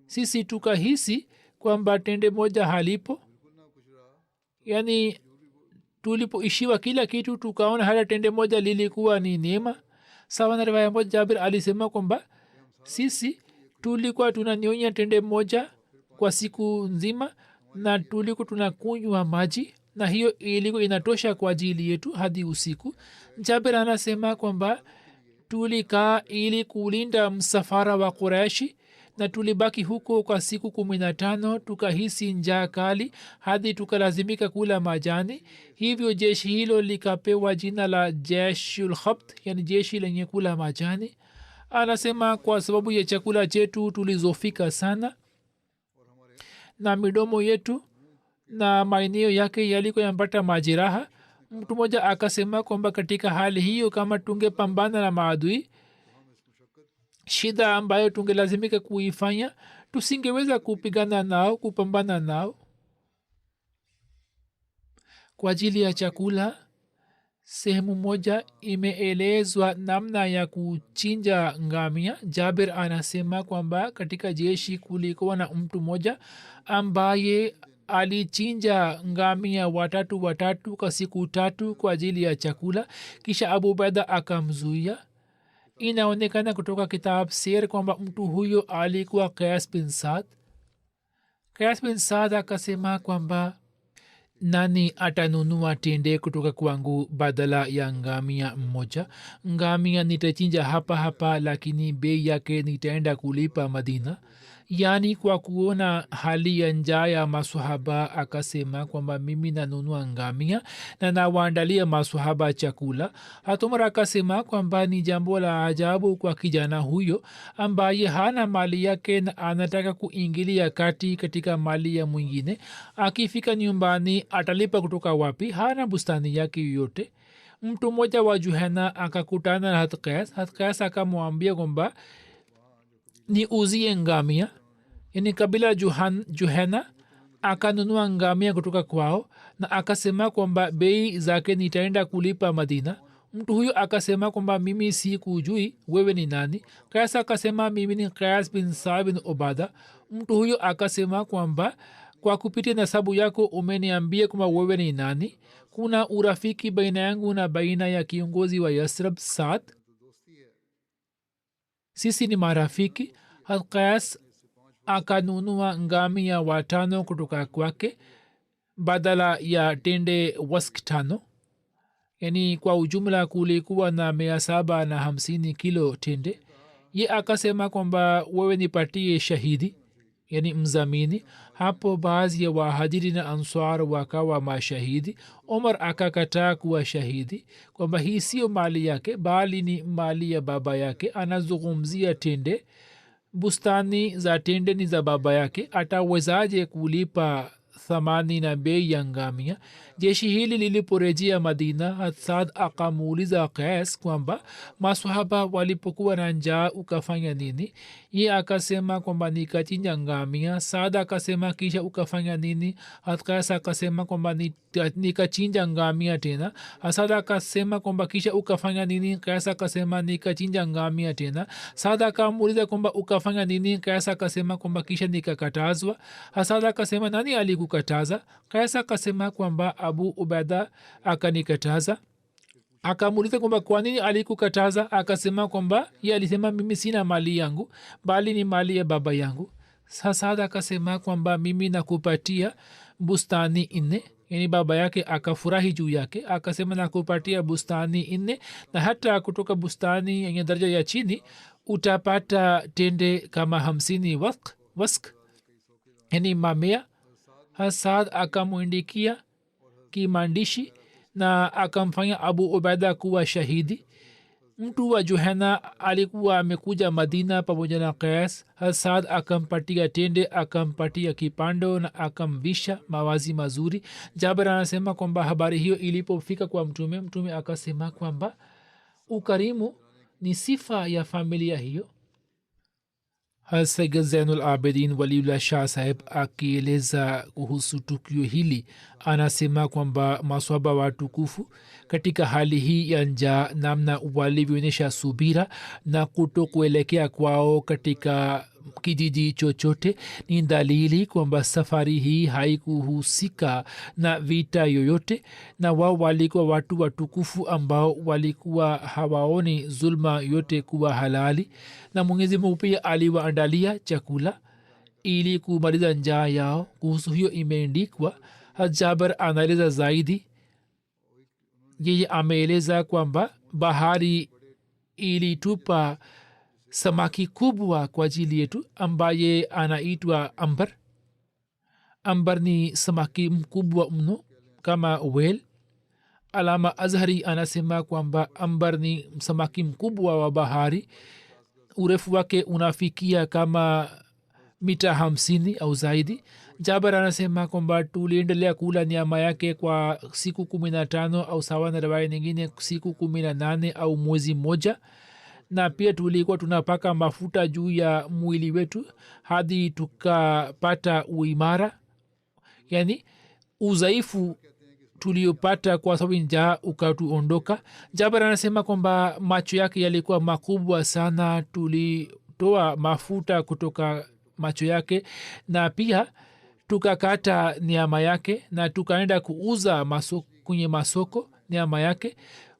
sisi tukahisi kwamba tende moja halipo, yani tulipoishiwa kila kitu tukaona hata tende moja lilikuwa ni neema. Sawa na riwaya moja Jabir alisema kwamba sisi tulikuwa tunanyonya tende moja kwa siku nzima na tulikuwa tunakunywa maji na hiyo ilikuwa inatosha kwa ajili yetu hadi usiku. Jabir anasema kwamba tulikaa ili kulinda msafara wa Quraishi na tulibaki huko kwa siku 15. Tukahisi njaa kali hadi tukalazimika kula majani. Hivyo jeshi hilo likapewa jina la jeshul khabt, yani jeshi lenye kula majani. Anasema kwa sababu ya chakula chetu tulizofika sana na midomo yetu na maeneo yake yalikuwa yampata majeraha. Mtu mmoja akasema kwamba katika hali hiyo kama tungepambana na maadui, shida ambayo tungelazimika kuifanya, tusingeweza kupigana nao, kupambana nao. Kwa ajili ya chakula, sehemu moja imeelezwa namna ya kuchinja ngamia. Jabir anasema kwamba katika jeshi kulikuwa na mtu mmoja ambaye alichinja ngamia watatu kwa siku 3 kwa ajili ya chakula, kisha Abu Ubaida akamzuia. Inaonekana kutoka kitab Sir kwamba mtu huyo alikuwa Qais bin Saad. Qais bin Saad akasema kwamba nani atanunua tende kutoka kwangu badala ya ngamia mmoja? Ngamia nitachinja hapa hapa, lakini bei yake nitaenda kulipa Madina. Yani kwa kuona hali ya njaa ya maswahaba akasema kwamba mimi nanunua ngamia na nawaandalia maswahaba chakula. Hatumar akasema kwamba ni jambo la ajabu kwa kijana huyo ambaye hana mali yake na anataka kuingilia kati katika mali ya mwingine. Akifika nyumbani atalipa kutoka wapi? Hana bustani yake yoyote. Mtu mmoja wa Juhena akakutana na Qais akamwambia kwamba ni uzie ngamia. Yani kabila Juhena akanunua ngamia kutoka kwao na akasema kwamba bei zake nitaenda kulipa Madina. Mtu huyo akasema kwamba mimi si kujui, wewe ni nani? Qais akasema mimi ni Qais bin Saad bin Ubada. Mtu huyo akasema kwamba kwa kupitia nasabu yako umeniambia kwamba wewe ni nani. Kuna urafiki baina yangu na baina ya kiongozi wa Yasrib Saad, sisi ni marafiki. Qais akanunua ngamia 5 kutoka kwake badala ya tende wask 5. Yani kwa ujumla kulikuwa na 750 kilo tende. Ye akasema kwamba wewe nipatie shahidi, yani mzamini. Hapo baadhi ya wahajiri na answar wakawa mashahidi. Omar akakataa kuwa shahidi kwamba hii sio mali yake bali ni mali ya baba yake. Anazungumzia tende, bustani za tende ni za baba yake, atawezaje kulipa thamani na bei ya ngamia? Jeshi hili liliporejea Madina, Saad akamuuliza Qais kwamba maswahaba walipokuwa na njaa ukafanya nini? Ye akasema kwamba nikachinja ngamia. Saad akasema kisha ukafanya nini? Qais akasema kwamba nikachinja ngamia tena. Saad akasema kwamba kisha ukafanya nini? Qais akasema nikachinja ngamia tena. Saad akamuuliza kwamba ukafanya nini? Qais akasema kwamba kisha nikakatazwa. Saad akasema nani alikukataza? Qais akasema kwamba Abu Ubaida akanikataza. Akamuuliza kwamba kwa nini alikukataza? Akasema kwamba ye alisema mimi sina mali yangu bali ni mali ya baba yangu. Saad akasema kwamba mimi nakupatia bustani 4. Yani baba yake akafurahi juu yake, akasema nakupatia bustani 4 na hata kutoka bustani yenye daraja ya chini utapata tende kama 50 wask, yani mamea. Saad akamwindikia kimaandishi na akamfanya Abu Ubaida kuwa shahidi. Mtu wa Juhena alikuwa amekuja Madina pamoja na Qais. Saad akampatia tende, akampatia kipando na akamvisha mawazi mazuri. Jabir anasema kwamba habari hiyo ilipofika kwa mtume akasema kwamba ukarimu ni sifa ya familia hiyo. Sayyid Zainul Abidin Waliullah Shah Saheb akieleza kuhusu tukio hili anasema kwamba maswahaba watukufu katika hali hii ya njaa, namna walivyoonyesha subira na kutokuelekea kwao katika kijiji chochote ni dalili kwamba safari hii haikuhusika na vita yoyote na wao walikuwa watu watukufu ambao walikuwa hawaoni zulma yote kuwa halali na mwenyezi mungu pia aliwaandalia chakula ili kumaliza njaa yao. Kuhusu hiyo imeendikwa. Jaber anaeleza zaidi. Yeye ameeleza kwamba bahari ilitupa samaki kubwa kwa ajili yetu ambaye anaitwa ambar. Ambar ni samaki mkubwa mno kama whale. Alama Azhari anasema kwamba ambar ni samaki mkubwa wa bahari. Urefu wake unafikia kama mita 50 au zaidi. Jaber anasema kwamba tuliendelea kula nyama yake kwa siku 15 au sawa na riwaya nyingine siku 18 au mwezi mmoja, na pia tulikuwa tunapaka mafuta juu ya mwili wetu hadi tukapata uimara, yani udhaifu tuliopata kwa sababu njaa ukatuondoka. Jaber anasema kwamba macho yake yalikuwa makubwa sana. Tulitoa mafuta kutoka macho yake na pia tukakata nyama yake na tukaenda kuuza kwenye masoko nyama yake.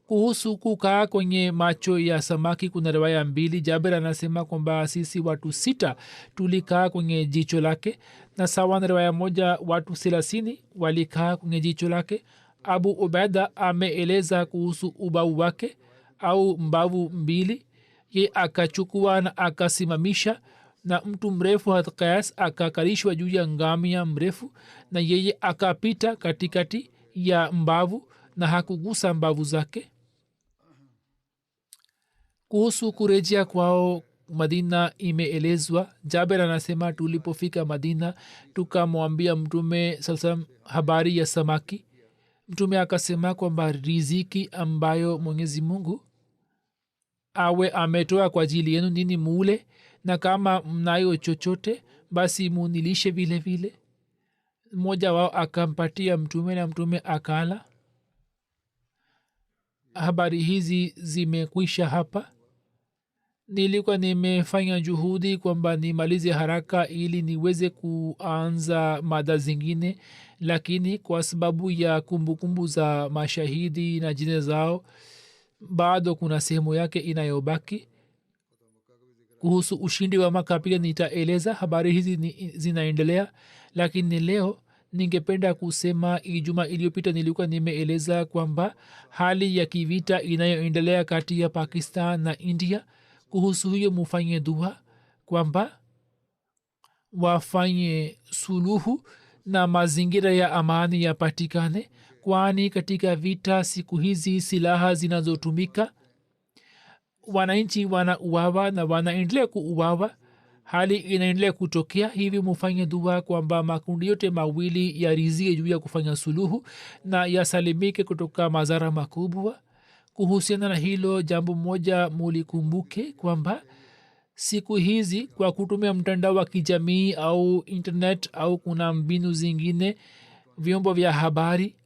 Kuhusu kukaa kwenye macho ya samaki kuna riwaya mbili. Jaber anasema kwamba sisi watu 6 tulikaa kwenye jicho lake, na sawa na riwaya moja watu 30 walikaa kwenye jicho lake. Abu Ubaida ameeleza kuhusu ubavu wake au mbavu 2. Ye akachukua na akasimamisha, na mtu mrefu Qais akakalishwa juu ya ngamia mrefu, na yeye akapita katikati ya mbavu na hakugusa mbavu zake. Kuhusu kurejea kwao Madina imeelezwa. Jaber anasema tulipofika Madina tukamwambia Mtume sallam habari ya samaki. Mtume akasema kwamba riziki ambayo Mwenyezi Mungu awe ametoa kwa ajili yenu nini mule, na kama mnayo chochote basi munilishe vile vile. Mmoja wao akampatia Mtume na Mtume akala. Habari hizi zimekwisha hapa. Nilikuwa nimefanya juhudi kwamba nimalize haraka ili niweze kuanza mada zingine, lakini kwa sababu ya kumbukumbu za mashahidi na jina zao bado kuna sehemu yake inayobaki. Kuhusu ushindi wa Maka pia nitaeleza. Habari hizi zinaendelea, lakini leo ningependa kusema Ijumaa iliyopita nilikuwa nimeeleza kwamba hali ya kivita inayoendelea kati ya Pakistan na India, kuhusu hiyo mufanye dua kwamba wafanye suluhu na mazingira ya amani yapatikane, kwani katika vita siku hizi silaha zinazotumika, wananchi wanauawa na wanaendelea kuuawa, hali inaendelea kutokea. Hivi mufanye dua kwamba makundi yote mawili yarizie juu ya kufanya suluhu na yasalimike kutoka madhara makubwa. Kuhusiana na hilo jambo moja mulikumbuke kwamba siku hizi kwa kutumia mtandao wa kijamii au internet au kuna mbinu zingine vyombo vya habari,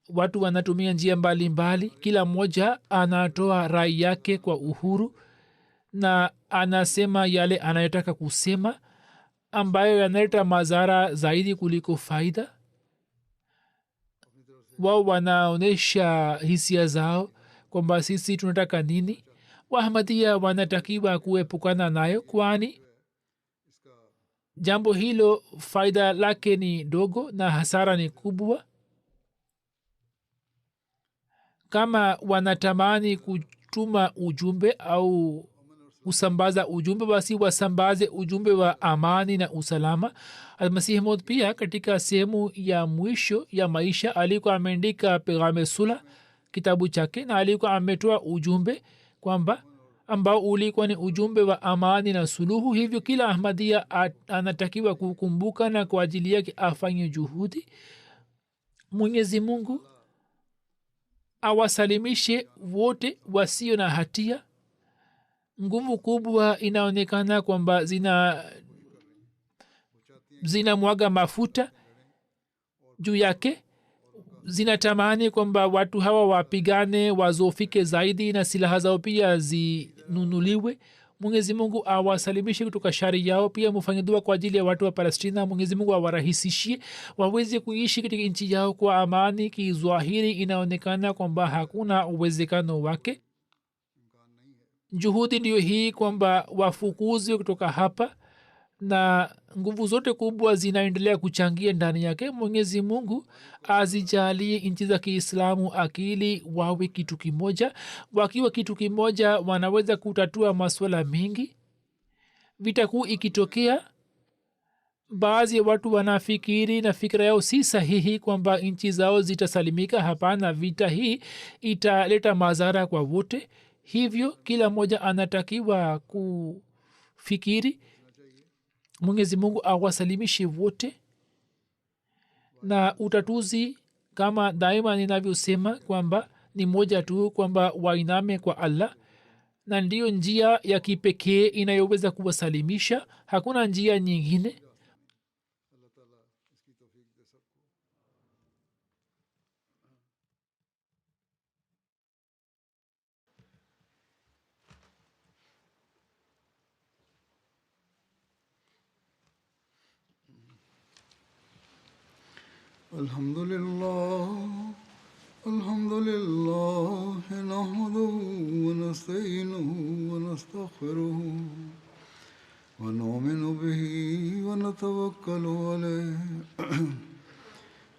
watu wanatumia njia mbalimbali. Kila mmoja anatoa rai yake kwa uhuru na anasema yale anayotaka kusema ambayo yanaleta madhara zaidi kuliko faida. Wao wanaonyesha hisia zao kwamba sisi tunataka nini. Wahamadia wanatakiwa kuepukana nayo, kwani jambo hilo faida lake ni dogo na hasara ni kubwa. Kama wanatamani kutuma ujumbe au kusambaza ujumbe, basi wasambaze ujumbe wa amani na usalama. Almasihi Maud pia katika sehemu ya mwisho ya maisha alikuwa ameandika Pegame Sula kitabu chake, na alikuwa ametoa ujumbe kwamba ambao ulikuwa ni ujumbe wa amani na suluhu. Hivyo kila Ahmadia anatakiwa kukumbuka na kwa ajili yake afanye juhudi. Mwenyezi Mungu awasalimishe wote wasio na hatia. Nguvu kubwa inaonekana kwamba zina mwaga mafuta juu yake, zinatamani kwamba watu hawa wapigane, wazofike zaidi na silaha zao pia zinunuliwe. mwenyezi mungu awasalimishe kutoka shari yao. pia mufanye dua kwa ajili ya watu wa palestina, mwenyezi mungu awarahisishie waweze kuishi katika nchi yao kwa amani. kizwahiri inaonekana kwamba hakuna uwezekano wake. juhudi ndiyo hii kwamba wafukuzwe kutoka hapa, na nguvu zote kubwa zinaendelea kuchangia ndani yake. mwenyezi mungu azijalie nchi za kiislamu akili, wawe kitu kimoja. wakiwa kitu kimoja wanaweza kutatua maswala mengi. vita kuu ikitokea, baadhi ya watu wanafikiri na fikira yao si sahihi kwamba nchi zao zitasalimika. hapana, vita hii italeta madhara kwa wote. hivyo kila mmoja anatakiwa kufikiri. mwenyezi mungu awasalimishe wote, na utatuzi kama daima ninavyosema kwamba ni moja tu, kwamba wainame kwa allah, na ndiyo njia ya kipekee inayoweza kuwasalimisha. hakuna njia nyingine. Alhamdulillah nahmaduhu wa nasta'inuhu wa nastaghfiruhu wa nu'minu bihi wa natawakkalu alayhi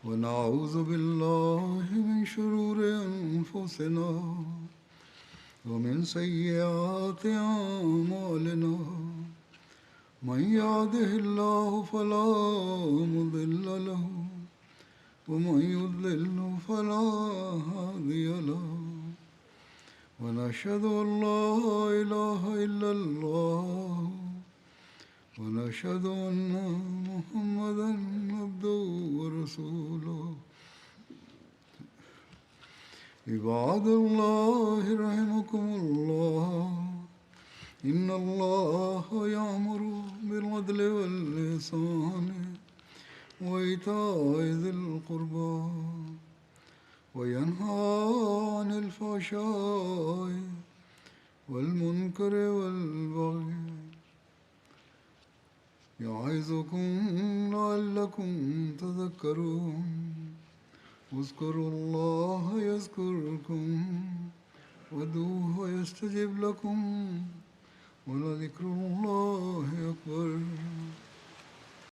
wa na'udhu billahi min shururi anfusina wa min sayyiati a'malina. man yahdihillahu fala mudilla lahu ومن يضلل فلا هادي له ونشهد أن لا إله إلا الله ونشهد أن محمدا عبده ورسوله. عباد الله رحمكم الله إن الله يأمر بالعدل والإحسان وإيتاء ذي القربى وينهى عن الفحشاء والمنكر والبغي يعظكم لعلكم تذكرون. اذكروا الله يذكركم وادعوه يستجب لكم ولذكر الله أكبر.